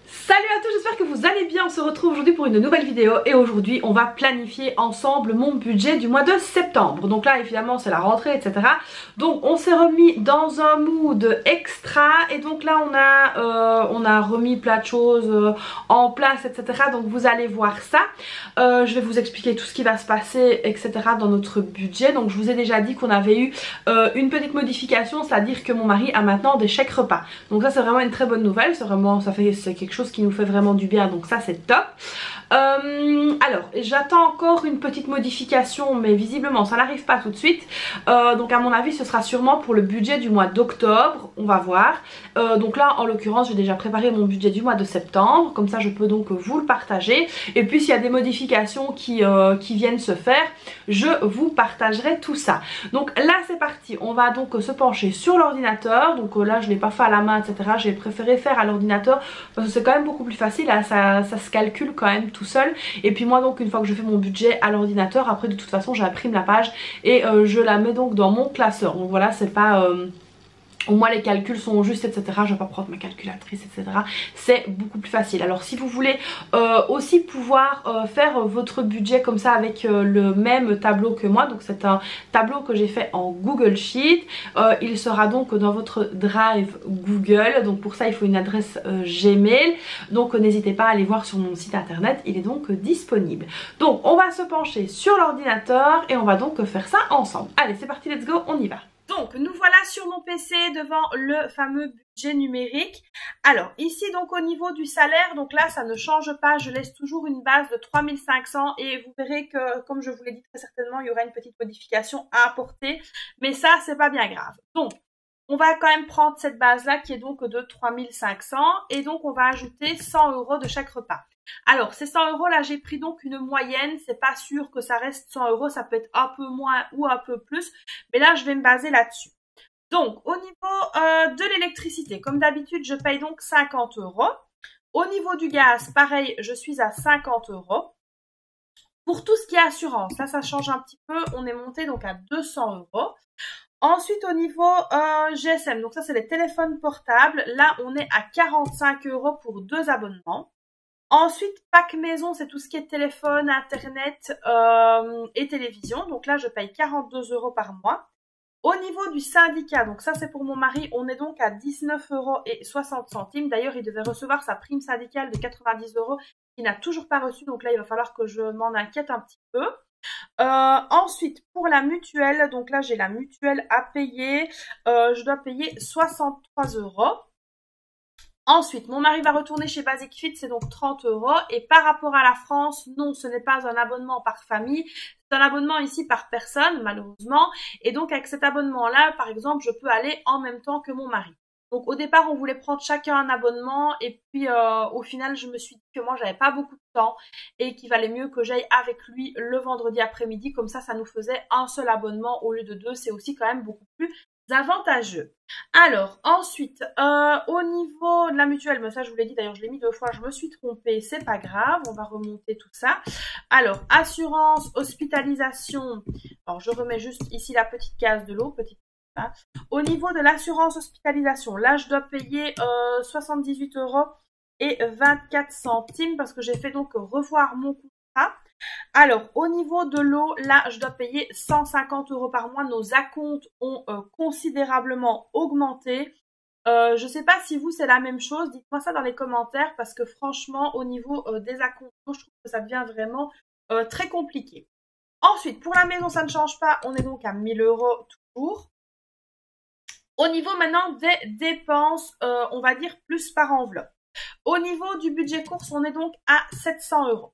Salut à tous, j'espère que vous allez bien. On se retrouve aujourd'hui pour une nouvelle vidéo et aujourd'hui on va planifier ensemble mon budget du mois de septembre. Donc là évidemment c'est la rentrée, etc. Donc on s'est remis dans un mood extra et donc là on a remis plein de choses en place, etc. Donc vous allez voir ça. Je vais vous expliquer tout ce qui va se passer, etc. dans notre budget. Donc je vous ai déjà dit qu'on avait eu une petite modification, c'est-à-dire que mon mari a maintenant des chèques repas. Donc ça c'est vraiment une très bonne nouvelle, c'est quelque chose qui nous fait vraiment du bien, donc ça c'est top. Alors j'attends encore une petite modification mais visiblement ça n'arrive pas tout de suite, donc à mon avis ce sera sûrement pour le budget du mois d'octobre, on va voir. Donc là en l'occurrence j'ai déjà préparé mon budget du mois de septembre, comme ça je peux donc vous le partager et puis s'il y a des modifications qui viennent se faire, je vous partagerai tout ça. Donc là c'est parti, on va donc se pencher sur l'ordinateur. Donc là je ne l'ai pas fait à la main, etc. J'ai préféré faire à l'ordinateur parce que c'est quand même beaucoup plus facile, hein, ça se calcule quand même tout seul. Et puis moi donc une fois que je fais mon budget à l'ordinateur, après de toute façon j'imprime la page et je la mets donc dans mon classeur. Donc voilà, c'est pas... au moins les calculs sont justes, etc. Je vais pas prendre ma calculatrice, etc. C'est beaucoup plus facile. Alors si vous voulez aussi pouvoir faire votre budget comme ça avec le même tableau que moi, donc c'est un tableau que j'ai fait en Google Sheet. Il sera donc dans votre Drive Google. Donc pour ça il faut une adresse Gmail. Donc n'hésitez pas à aller voir sur mon site internet, il est donc disponible. Donc on va se pencher sur l'ordinateur et on va donc faire ça ensemble. Allez c'est parti, let's go, on y va. Donc nous voilà sur mon PC devant le fameux budget numérique. Alors ici donc au niveau du salaire, donc là ça ne change pas, je laisse toujours une base de 3500 et vous verrez que comme je vous l'ai dit très certainement il y aura une petite modification à apporter, mais ça c'est pas bien grave. Donc on va quand même prendre cette base là qui est donc de 3500 et donc on va ajouter 100 € de chaque repas. Alors ces 100 € là j'ai pris donc une moyenne, c'est pas sûr que ça reste 100 €, ça peut être un peu moins ou un peu plus, mais là je vais me baser là-dessus. Donc au niveau de l'électricité, comme d'habitude je paye donc 50 €. Au niveau du gaz, pareil, je suis à 50 €. Pour tout ce qui est assurance, là ça change un petit peu, on est monté donc à 200 €. Ensuite au niveau GSM, donc ça c'est les téléphones portables, là on est à 45 € pour 2 abonnements. Ensuite, pack maison, c'est tout ce qui est téléphone, internet et télévision. Donc là, je paye 42 € par mois. Au niveau du syndicat, donc ça c'est pour mon mari, on est donc à 19,60 €. D'ailleurs, il devait recevoir sa prime syndicale de 90 € qu'il n'a toujours pas reçu. Donc là, il va falloir que je m'en inquiète un petit peu. Ensuite, pour la mutuelle, donc là, j'ai la mutuelle à payer. Je dois payer 63 €. Ensuite, mon mari va retourner chez Basic Fit, c'est donc 30 €. Et par rapport à la France, non, ce n'est pas un abonnement par famille, c'est un abonnement ici par personne, malheureusement. Et donc, avec cet abonnement-là, par exemple, je peux aller en même temps que mon mari. Donc, au départ, on voulait prendre chacun un abonnement. Et puis, au final, je me suis dit que moi, j'avais pas beaucoup de temps et qu'il valait mieux que j'aille avec lui le vendredi après-midi. Comme ça nous faisait un seul abonnement au lieu de deux. C'est aussi quand même beaucoup plus avantageux. Alors ensuite au niveau de la mutuelle, mais ça je vous l'ai dit d'ailleurs, je l'ai mis 2 fois, je me suis trompée, c'est pas grave, on va remonter tout ça. Alors assurance, hospitalisation, alors je remets juste ici la petite case de l'eau, petite. Au niveau de l'assurance hospitalisation, là je dois payer 78 € et 24 centimes parce que j'ai fait donc revoir mon contrat. Alors, au niveau de l'eau, là, je dois payer 150 € par mois. Nos acomptes ont considérablement augmenté. Je ne sais pas si vous, c'est la même chose. Dites-moi ça dans les commentaires parce que franchement, au niveau des acomptes, je trouve que ça devient vraiment très compliqué. Ensuite, pour la maison, ça ne change pas. On est donc à 1000 € toujours. Au niveau maintenant des dépenses, on va dire plus par enveloppe. Au niveau du budget course, on est donc à 700 €.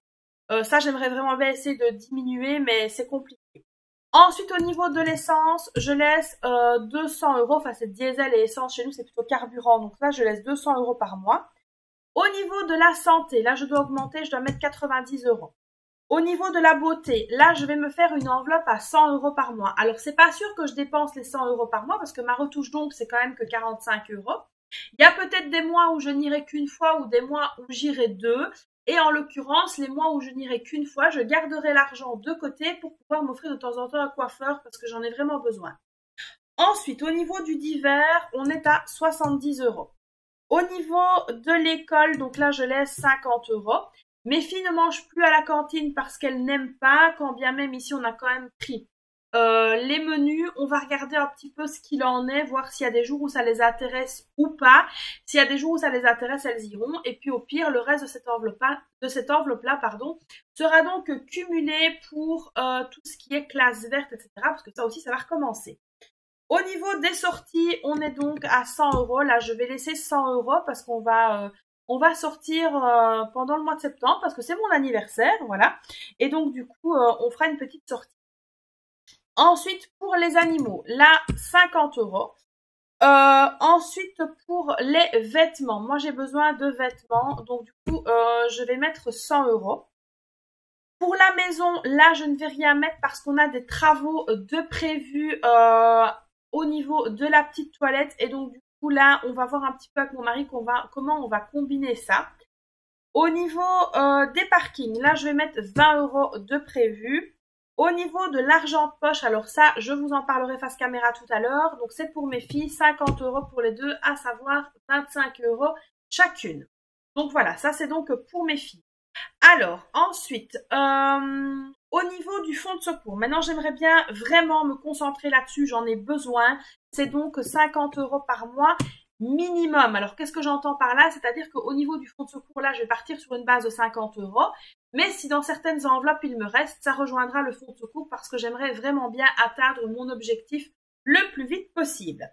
Ça, j'aimerais vraiment bien essayer de diminuer, mais c'est compliqué. Ensuite, au niveau de l'essence, je laisse 200 €. Enfin, c'est diesel et essence. Chez nous, c'est plutôt carburant. Donc là, je laisse 200 € par mois. Au niveau de la santé, là, je dois augmenter. Je dois mettre 90 €. Au niveau de la beauté, là, je vais me faire une enveloppe à 100 € par mois. Alors, c'est pas sûr que je dépense les 100 € par mois parce que ma retouche d'ongles, c'est quand même que 45 €. Il y a peut-être des mois où je n'irai qu'une fois ou des mois où j'irai deux. Et en l'occurrence, les mois où je n'irai qu'une fois, je garderai l'argent de côté pour pouvoir m'offrir de temps en temps un coiffeur parce que j'en ai vraiment besoin. Ensuite, au niveau du divers, on est à 70 €. Au niveau de l'école, donc là je laisse 50 €. Mes filles ne mangent plus à la cantine parce qu'elles n'aiment pas, quand bien même ici on a quand même pris les menus. On va regarder un petit peu ce qu'il en est, voir s'il y a des jours où ça les intéresse ou pas. S'il y a des jours où ça les intéresse, elles iront. Et puis au pire, le reste de cette enveloppe-là, sera donc cumulé pour tout ce qui est classe verte, etc. Parce que ça aussi, ça va recommencer. Au niveau des sorties, on est donc à 100 €. Là, je vais laisser 100 € parce qu'on va sortir pendant le mois de septembre parce que c'est mon anniversaire, voilà. Et donc, du coup, on fera une petite sortie. Ensuite, pour les animaux, là, 50 €. Ensuite, pour les vêtements, moi j'ai besoin de vêtements, donc du coup, je vais mettre 100 €. Pour la maison, là, je ne vais rien mettre parce qu'on a des travaux de prévus au niveau de la petite toilette. Et donc, du coup, là, on va voir un petit peu avec mon mari comment on va combiner ça. Au niveau des parkings, là, je vais mettre 20 € de prévu. Au niveau de l'argent de poche, alors ça, je vous en parlerai face caméra tout à l'heure. Donc, c'est pour mes filles, 50 € pour les deux, à savoir 25 € chacune. Donc, voilà, ça, c'est donc pour mes filles. Alors, ensuite, au niveau du fonds de secours, maintenant j'aimerais bien vraiment me concentrer là-dessus, j'en ai besoin. C'est donc 50 € par mois minimum. Alors, qu'est-ce que j'entends par là? C'est-à-dire qu'au niveau du fonds de secours, là, je vais partir sur une base de 50 €. Mais si dans certaines enveloppes, il me reste, ça rejoindra le fonds de secours parce que j'aimerais vraiment bien atteindre mon objectif le plus vite possible.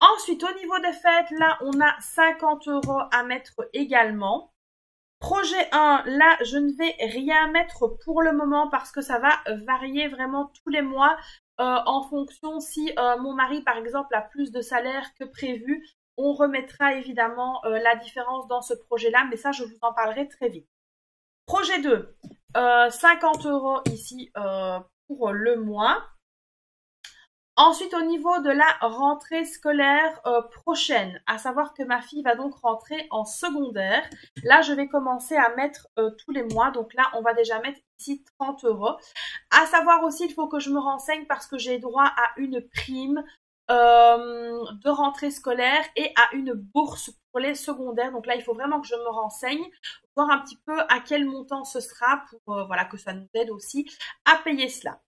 Ensuite, au niveau des fêtes, là, on a 50 € à mettre également. Projet 1, là, je ne vais rien mettre pour le moment parce que ça va varier vraiment tous les mois en fonction si mon mari, par exemple, a plus de salaire que prévu. On remettra évidemment la différence dans ce projet-là, mais ça, je vous en parlerai très vite. Projet 2, 50 € ici pour le mois. Ensuite, au niveau de la rentrée scolaire prochaine, à savoir que ma fille va donc rentrer en secondaire. Là, je vais commencer à mettre tous les mois. Donc là, on va déjà mettre ici 30 €. À savoir aussi, il faut que je me renseigne parce que j'ai droit à une prime de rentrée scolaire et à une bourse pour les secondaires. Donc là, il faut vraiment que je me renseigne, voir un petit peu à quel montant ce sera pour voilà, que ça nous aide aussi à payer cela.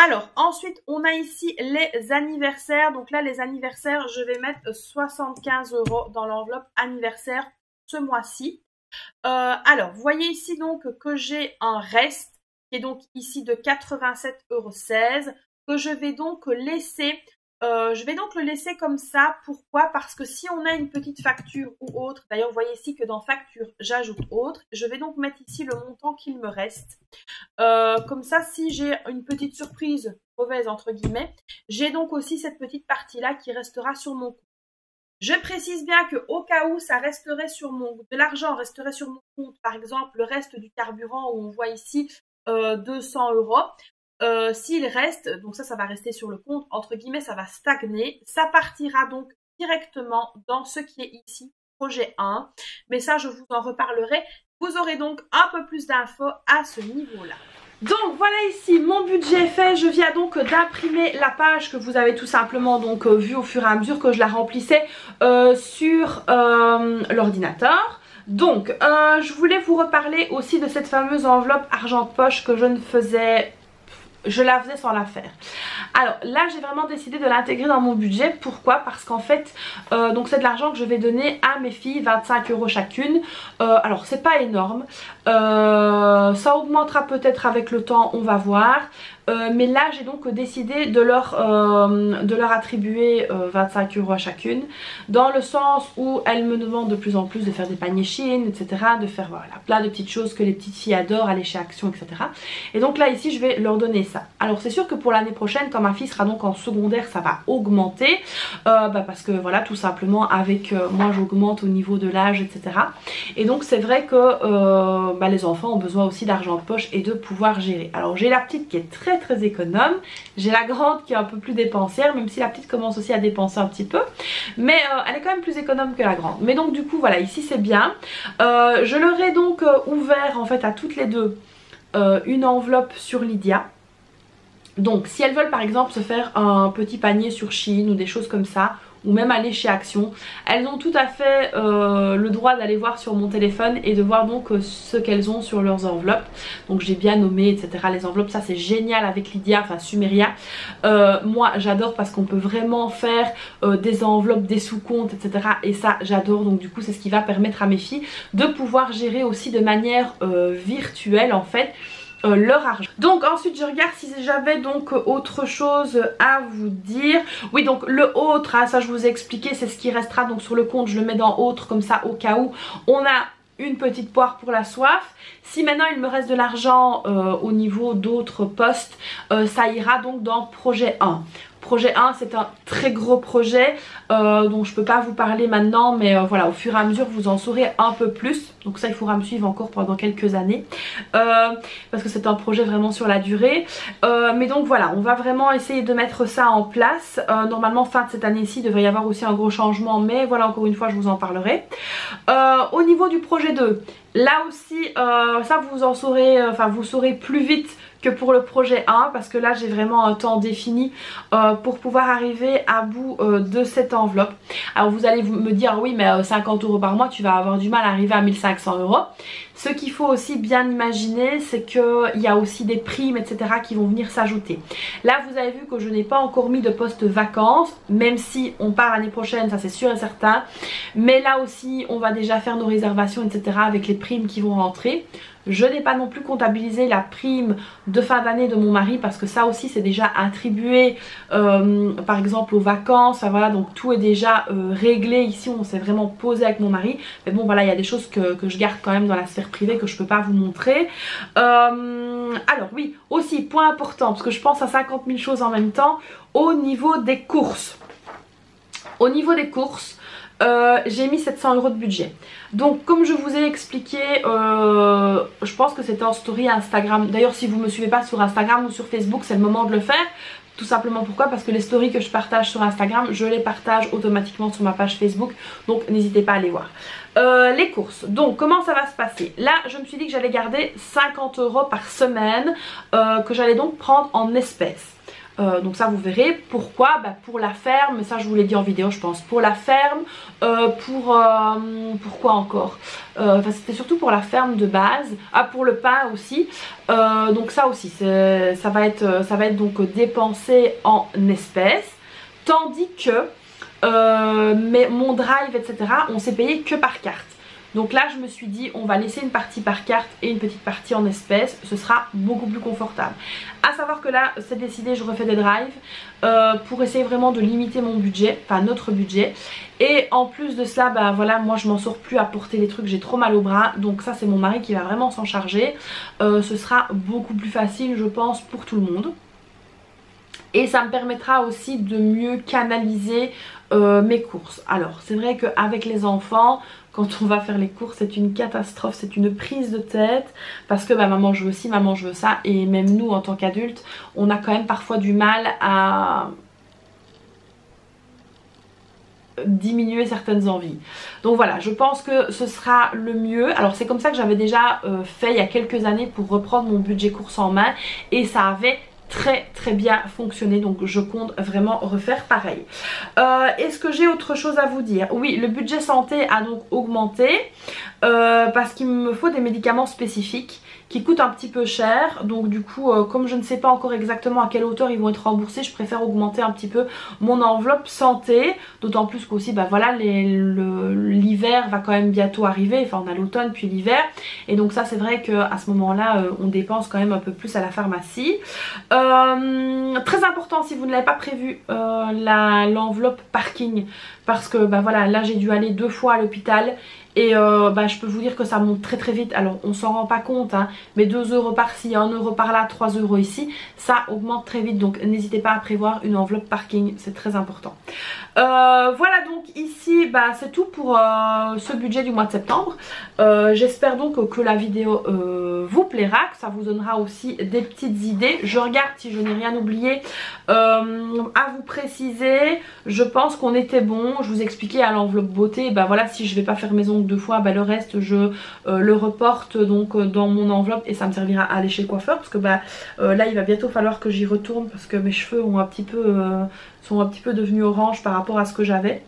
Alors, ensuite, on a ici les anniversaires. Donc là, les anniversaires, je vais mettre 75 € dans l'enveloppe anniversaire ce mois-ci. Alors, vous voyez ici donc que j'ai un reste qui est donc ici de 87,16 € que je vais donc laisser. Je vais donc le laisser comme ça. Pourquoi? Parce que si on a une petite facture ou autre, d'ailleurs vous voyez ici que dans facture, j'ajoute autre. Je vais donc mettre ici le montant qu'il me reste. Comme ça, si j'ai une petite surprise, mauvaise entre guillemets, j'ai donc aussi cette petite partie-là qui restera sur mon compte. Je précise bien que au cas où ça resterait sur de l'argent resterait sur mon compte, par exemple le reste du carburant où on voit ici 200 €. S'il reste, donc ça va rester sur le compte, entre guillemets, ça va stagner. Ça partira donc directement dans ce qui est ici, projet 1. Mais ça, je vous en reparlerai. Vous aurez donc un peu plus d'infos à ce niveau-là. Donc voilà ici mon budget fait, je viens donc d'imprimer la page que vous avez tout simplement donc vue au fur et à mesure que je la remplissais sur l'ordinateur. Donc je voulais vous reparler aussi de cette fameuse enveloppe argent de poche que je la faisais sans la faire. Alors là j'ai vraiment décidé de l'intégrer dans mon budget. Pourquoi? Parce qu'en fait donc c'est de l'argent que je vais donner à mes filles, 25 € chacune. Alors c'est pas énorme, ça augmentera peut-être avec le temps, on va voir. Mais là j'ai donc décidé de leur attribuer 25 € à chacune, dans le sens où elles me demandent de plus en plus de faire des paniers Chine, etc., de faire voilà, plein de petites choses que les petites filles adorent, aller chez Action, etc. Et donc là ici je vais leur donner ça. Alors c'est sûr que pour l'année prochaine, quand ma fille sera donc en secondaire, ça va augmenter parce que voilà, tout simplement avec moi j'augmente au niveau de l'âge, etc. Et donc c'est vrai que les enfants ont besoin aussi d'argent de poche et de pouvoir gérer. Alors j'ai la petite qui est très économe, j'ai la grande qui est un peu plus dépensière, même si la petite commence aussi à dépenser un petit peu, mais elle est quand même plus économe que la grande. Mais donc du coup voilà, ici c'est bien. Je leur ai donc ouvert en fait à toutes les deux une enveloppe sur Lydia. Donc si elles veulent par exemple se faire un petit panier sur Shein ou des choses comme ça, ou même aller chez Action. Elles ont tout à fait le droit d'aller voir sur mon téléphone et de voir donc ce qu'elles ont sur leurs enveloppes. Donc j'ai bien nommé etc. les enveloppes, ça c'est génial avec Lydia, enfin Sumeria. Moi j'adore parce qu'on peut vraiment faire des enveloppes, des sous-comptes etc. Et ça j'adore, donc du coup c'est ce qui va permettre à mes filles de pouvoir gérer aussi de manière virtuelle en fait leur argent. Donc ensuite je regarde si j'avais donc autre chose à vous dire. Oui, donc le autre, hein, ça je vous ai expliqué, c'est ce qui restera donc sur le compte, je le mets dans autre comme ça au cas où. On a une petite poire pour la soif. Si maintenant il me reste de l'argent au niveau d'autres postes, ça ira donc dans projet 1. Projet 1 c'est un très gros projet dont je peux pas vous parler maintenant, mais voilà, au fur et à mesure vous en saurez un peu plus. Donc ça il faudra me suivre encore pendant quelques années parce que c'est un projet vraiment sur la durée. Mais donc voilà, on va vraiment essayer de mettre ça en place. Normalement fin de cette année-ci il devrait y avoir aussi un gros changement, mais voilà, encore une fois je vous en parlerai. Au niveau du projet 2, là aussi ça vous en saurez, enfin vous saurez plus vite que pour le projet 1 parce que là j'ai vraiment un temps défini pour pouvoir arriver à bout de cette enveloppe. Alors vous allez me dire oui mais 50 € par mois tu vas avoir du mal à arriver à 1500 €. Ce qu'il faut aussi bien imaginer c'est qu'il y a aussi des primes etc. qui vont venir s'ajouter. Là vous avez vu que je n'ai pas encore mis de poste vacances, même si on part l'année prochaine, ça c'est sûr et certain. Mais là aussi on va déjà faire nos réservations etc. avec les primes qui vont rentrer. Je n'ai pas non plus comptabilisé la prime de fin d'année de mon mari parce que ça aussi c'est déjà attribué par exemple aux vacances, enfin, voilà, donc tout est déjà réglé ici, on s'est vraiment posé avec mon mari. Mais bon voilà, il y a des choses que je garde quand même dans la sphère privée que je peux pas vous montrer. Alors oui, aussi point important parce que je pense à 50 000 choses en même temps, au niveau des courses. Au niveau des courses, j'ai mis 700 € de budget. Donc comme je vous ai expliqué, je pense que c'était en story Instagram. D'ailleurs si vous ne me suivez pas sur Instagram ou sur Facebook, c'est le moment de le faire. Tout simplement pourquoi? Parce que les stories que je partage sur Instagram, je les partage automatiquement sur ma page Facebook. Donc n'hésitez pas à aller voir. Les courses, donc comment ça va se passer? Là je me suis dit que j'allais garder 50 € par semaine, que j'allais donc prendre en espèces. Donc ça vous verrez. Pourquoi? Bah pour la ferme, ça je vous l'ai dit en vidéo je pense, pour la ferme, pourquoi encore, enfin c'était surtout pour la ferme de base, pour le pain aussi, donc ça aussi ça va être donc dépensé en espèces, tandis que mais mon drive etc on s'est payé que par carte. Donc là je me suis dit on va laisser une partie par carte et une petite partie en espèces, ce sera beaucoup plus confortable. À savoir que là c'est décidé, je refais des drives pour essayer vraiment de limiter mon budget, enfin notre budget. Et en plus de cela, bah voilà, moi je m'en sors plus à porter les trucs, j'ai trop mal au bras. Donc ça c'est mon mari qui va vraiment s'en charger. Ce sera beaucoup plus facile je pense pour tout le monde. Et ça me permettra aussi de mieux canaliser mes courses. Alors c'est vrai qu'avec les enfants, quand on va faire les courses c'est une catastrophe, c'est une prise de tête. Parce que bah, maman je veux ci, maman je veux ça. Et même nous en tant qu'adultes, on a quand même parfois du mal à diminuer certaines envies. Donc voilà, je pense que ce sera le mieux. Alors c'est comme ça que j'avais déjà fait il y a quelques années pour reprendre mon budget courses en main. Et ça avait très bien fonctionné, donc je compte vraiment refaire pareil. Est-ce que j'ai autre chose à vous dire? Oui, le budget santé a donc augmenté parce qu'il me faut des médicaments spécifiques qui coûtent un petit peu cher. Donc du coup comme je ne sais pas encore exactement à quelle hauteur ils vont être remboursés, je préfère augmenter un petit peu mon enveloppe santé. D'autant plus qu'aussi bah voilà, l'hiver va quand même bientôt arriver. Enfin on a l'automne puis l'hiver. Et donc ça c'est vrai qu'à ce moment là on dépense quand même un peu plus à la pharmacie. Très important si vous ne l'avez pas prévu, l'enveloppe parking. Parce que bah voilà, là j'ai dû aller 2 fois à l'hôpital. Et bah, je peux vous dire que ça monte très vite. Alors on s'en rend pas compte hein, mais 2 € par-ci, 1 € par-là, 3 € ici, ça augmente très vite. Donc n'hésitez pas à prévoir une enveloppe parking, c'est très important. Voilà donc ici bah, c'est tout pour ce budget du mois de septembre. J'espère donc que la vidéo vous plaira, que ça vous donnera aussi des petites idées. Je regarde si je n'ai rien oublié à vous préciser. Je pense qu'on était bon. Je vous expliquais à l'enveloppe beauté, bah voilà, si je vais pas faire mes ongles 2 fois, bah le reste je le reporte donc dans mon enveloppe et ça me servira à aller chez le coiffeur. Parce que bah là il va bientôt falloir que j'y retourne parce que mes cheveux ont un petit peu sont un petit peu devenus orange par rapport rapport à ce que j'avais.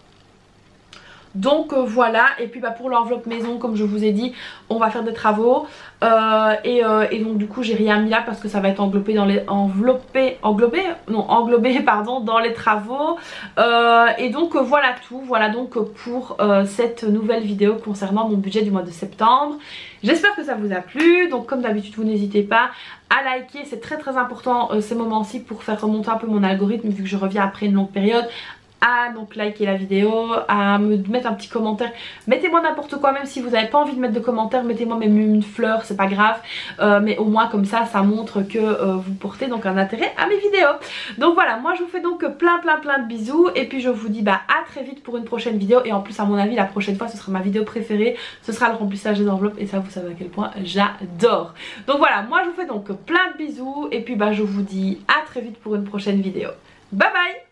Donc voilà, et puis pour l'enveloppe maison, comme je vous ai dit, on va faire des travaux et donc du coup j'ai rien mis là parce que ça va être englobé dans les englobé pardon, dans les travaux et donc voilà tout, voilà donc pour cette nouvelle vidéo concernant mon budget du mois de septembre. J'espère que ça vous a plu, donc comme d'habitude vous n'hésitez pas à liker, c'est très important ces moments-ci pour faire remonter un peu mon algorithme vu que je reviens après une longue période. À donc liker la vidéo, à me mettre un petit commentaire, mettez-moi n'importe quoi, même si vous n'avez pas envie de mettre de commentaire, mettez-moi même une fleur, c'est pas grave, mais au moins comme ça montre que vous portez donc un intérêt à mes vidéos. Donc voilà, moi je vous fais donc plein de bisous et puis je vous dis à très vite pour une prochaine vidéo. Et en plus à mon avis la prochaine fois ce sera ma vidéo préférée, ce sera le remplissage des enveloppes et ça vous savez à quel point j'adore. Donc voilà, moi je vous fais donc plein de bisous et puis je vous dis à très vite pour une prochaine vidéo. Bye bye.